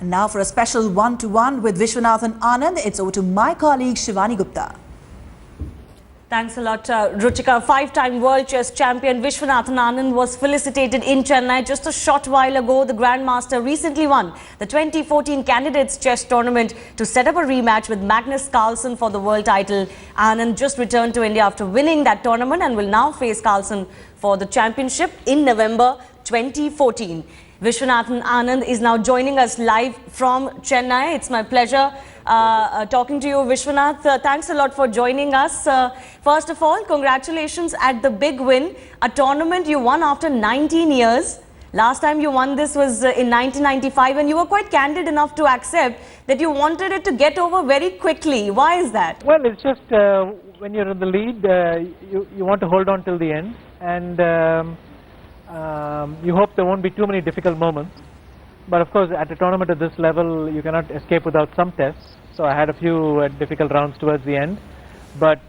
And now for a special one-to-one with Vishwanathan Anand, it's over to my colleague Shivani Gupta. Thanks a lot, Ruchika. Five-time world chess champion Vishwanathan Anand was felicitated in Chennai just a short while ago. The Grandmaster recently won the 2014 Candidates Chess Tournament to set up a rematch with Magnus Carlsen for the world title. Anand just returned to India after winning that tournament and will now face Carlsen for the championship in November 2014. Vishwanathan Anand is now joining us live from Chennai. It's my pleasure talking to you, Vishwanath. Thanks a lot for joining us. First of all, congratulations at the big win, a tournament you won after 19 years. Last time you won this was in 1995, and you were quite candid enough to accept that you wanted it to get over very quickly. Why is that? Well, it's just when you're in the lead, you want to hold on till the end, and you hope there won't be too many difficult moments. But of course, at a tournament at this level, you cannot escape without some tests. So I had a few difficult rounds towards the end. But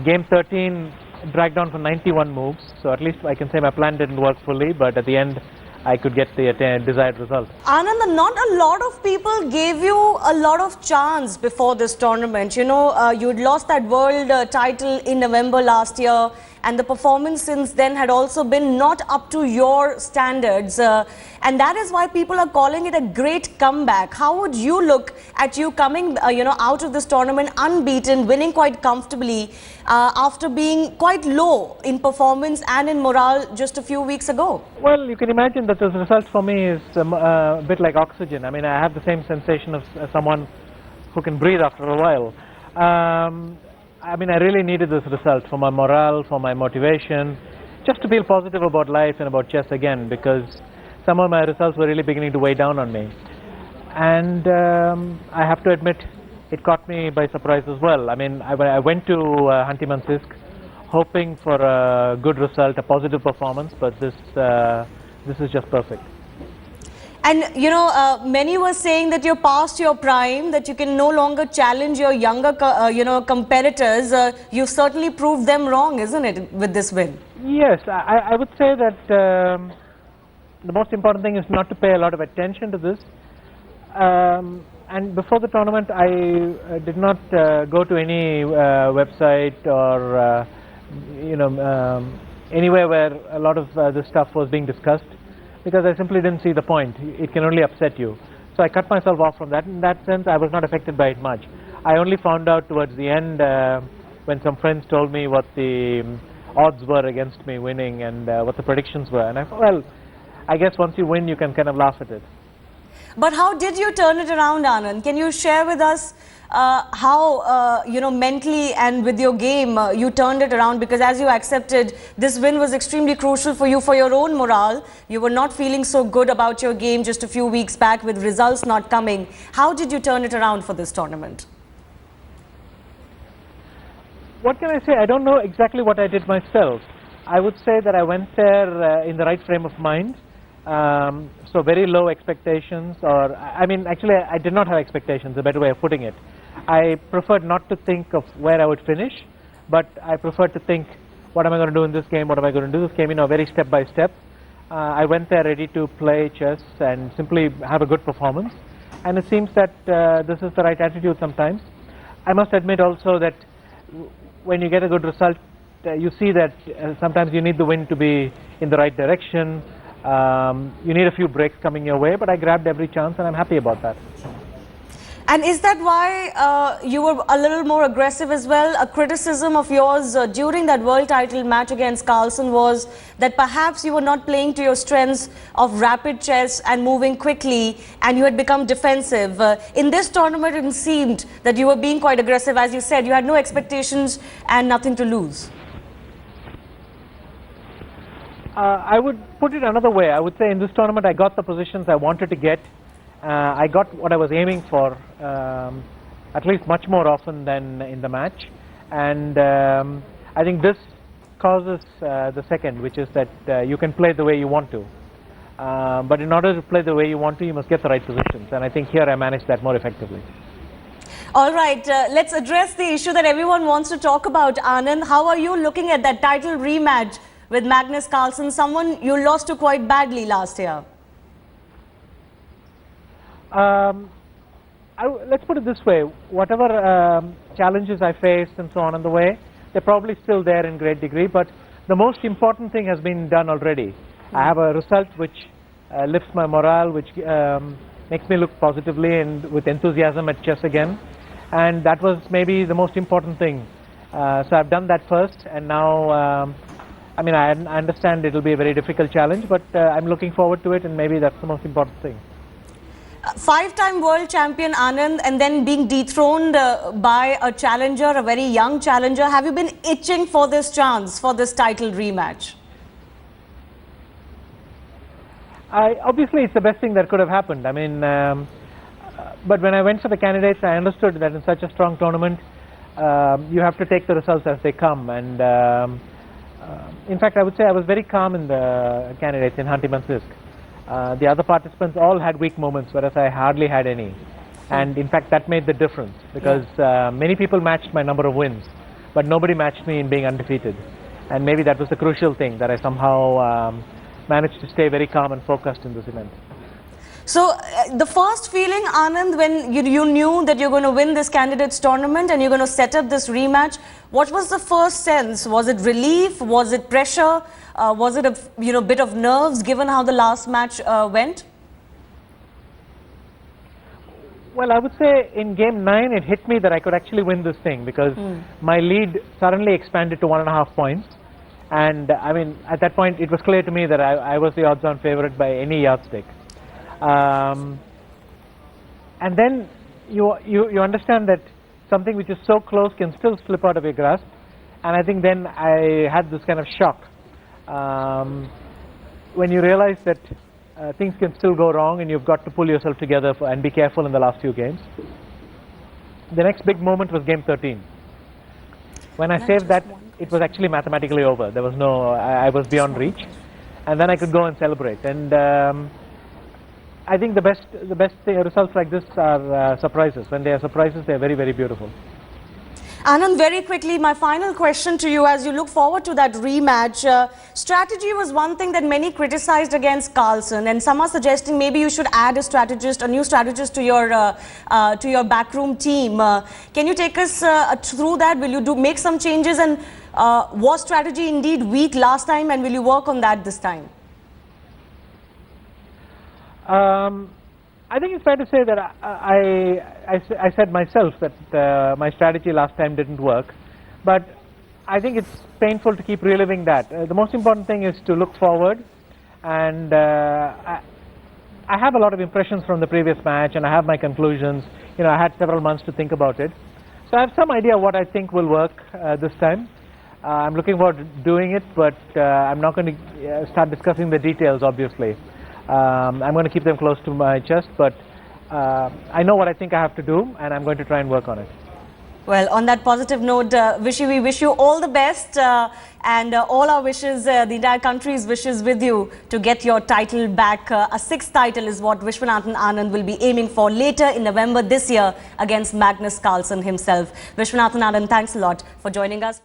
game 13 dragged on for 91 moves. So at least I can say my plan didn't work fully. But at the end, I could get the desired result. Anand, not a lot of people gave you a lot of chance before this tournament. You know, you'd lost that world title in November last year, and the performance since then had also been not up to your standards. And that is why people are calling it a great comeback. How would you look at you coming, out of this tournament unbeaten, winning quite comfortably after being quite low in performance and in morale just a few weeks ago? Well, you can imagine that this result for me is a bit like oxygen. I mean, I have the same sensation of someone who can breathe after a while. I mean, I really needed this result for my morale, for my motivation, just to feel positive about life and about chess again, because some of my results were really beginning to weigh down on me. And I have to admit, it caught me by surprise as well. I mean, I went to Hanti Mansisk hoping for a good result, a positive performance, but this is just perfect. And, many were saying that you're past your prime, that you can no longer challenge your younger, competitors. You've certainly proved them wrong, isn't it, with this win? Yes, I would say that the most important thing is not to pay a lot of attention to this. And before the tournament, I did not go to any website or, anywhere where a lot of this stuff was being discussed, because I simply didn't see the point. It can only upset you. So I cut myself off from that. In that sense, I was not affected by it much. I only found out towards the end when some friends told me what the odds were against me winning and what the predictions were. And I thought, well, I guess once you win, you can kind of laugh at it. But how did you turn it around, Anand? Can you share with us how, mentally and with your game, you turned it around? Because as you accepted, this win was extremely crucial for you, for your own morale. You were not feeling so good about your game just a few weeks back with results not coming. How did you turn it around for this tournament? What can I say? I don't know exactly what I did myself. I would say that I went there in the right frame of mind. So very low expectations, or I mean, actually I did not have expectations, a better way of putting it. I preferred not to think of where I would finish, but I preferred to think, what am I going to do in this game, what am I going to do this game, very step by step. I went there ready to play chess and simply have a good performance, and it seems that this is the right attitude sometimes. I must admit also that when you get a good result, you see that sometimes you need the win to be in the right direction. You need a few breaks coming your way, but I grabbed every chance and I'm happy about that. And is that why you were a little more aggressive as well? A criticism of yours during that world title match against Carlsen was that perhaps you were not playing to your strengths of rapid chess and moving quickly, and you had become defensive. In this tournament, it seemed that you were being quite aggressive. As you said, you had no expectations and nothing to lose. I would put it another way. I would say in this tournament I got the positions I wanted to get. I got what I was aiming for, at least much more often than in the match. And I think this causes the second, which is that you can play the way you want to. But in order to play the way you want to, you must get the right positions. And I think here I managed that more effectively. All right, let's address the issue that everyone wants to talk about, Anand. How are you looking at that title rematch with Magnus Carlsen, someone you lost to quite badly last year? Let's put it this way, whatever challenges I faced and so on the way, they're probably still there in great degree, but the most important thing has been done already. I have a result which lifts my morale, which makes me look positively and with enthusiasm at chess again, and that was maybe the most important thing. So I've done that first, and now I mean, I understand it'll be a very difficult challenge, but I'm looking forward to it, and maybe that's the most important thing. Five-time world champion Anand, and then being dethroned by a challenger, a very young challenger. Have you been itching for this chance, for this title rematch? Obviously, it's the best thing that could have happened. I mean, but when I went for the candidates, I understood that in such a strong tournament, you have to take the results as they come. And in fact, I would say I was very calm in the candidates in Hanti-Mansisk. The other participants all had weak moments, whereas I hardly had any. And in fact, that made the difference, because many people matched my number of wins, but nobody matched me in being undefeated. And maybe that was the crucial thing, that I somehow managed to stay very calm and focused in this event. So, the first feeling, Anand, when you knew that you're going to win this candidates tournament and you're going to set up this rematch, what was the first sense? Was it relief? Was it pressure? Was it a bit of nerves, given how the last match went? Well, I would say in game 9 it hit me that I could actually win this thing, because my lead suddenly expanded to 1.5 points. And I mean, at that point it was clear to me that I was the odds-on favorite by any yardstick. And then you understand that something which is so close can still slip out of your grasp. And I think then I had this kind of shock when you realize that things can still go wrong, and you've got to pull yourself together and be careful in the last few games. The next big moment was game 13. When I saved that, it was actually mathematically over. There was no, I was beyond reach, and then I could go and celebrate. And I think the best results like this are surprises. When they are surprises, they are very, very beautiful. Anand, very quickly, my final question to you as you look forward to that rematch. Strategy was one thing that many criticized against Carlsen, and some are suggesting maybe you should add a strategist, a new strategist to your backroom team. Can you take us through that? Will you make some changes, and was strategy indeed weak last time, and will you work on that this time? I think it's fair to say that I said myself that my strategy last time didn't work, but I think it's painful to keep reliving that. The most important thing is to look forward, and I have a lot of impressions from the previous match, and I have my conclusions. You know, I had several months to think about it, so I have some idea what I think will work this time. I'm looking forward to doing it, but I'm not going to start discussing the details, obviously. I'm going to keep them close to my chest, but I know what I think I have to do, and I'm going to try and work on it. Well, on that positive note, we wish you all the best, and all our wishes, the entire country's wishes with you to get your title back. A 6th title is what Vishwanathan Anand will be aiming for later in November this year against Magnus Carlsen himself. Vishwanathan Anand, thanks a lot for joining us.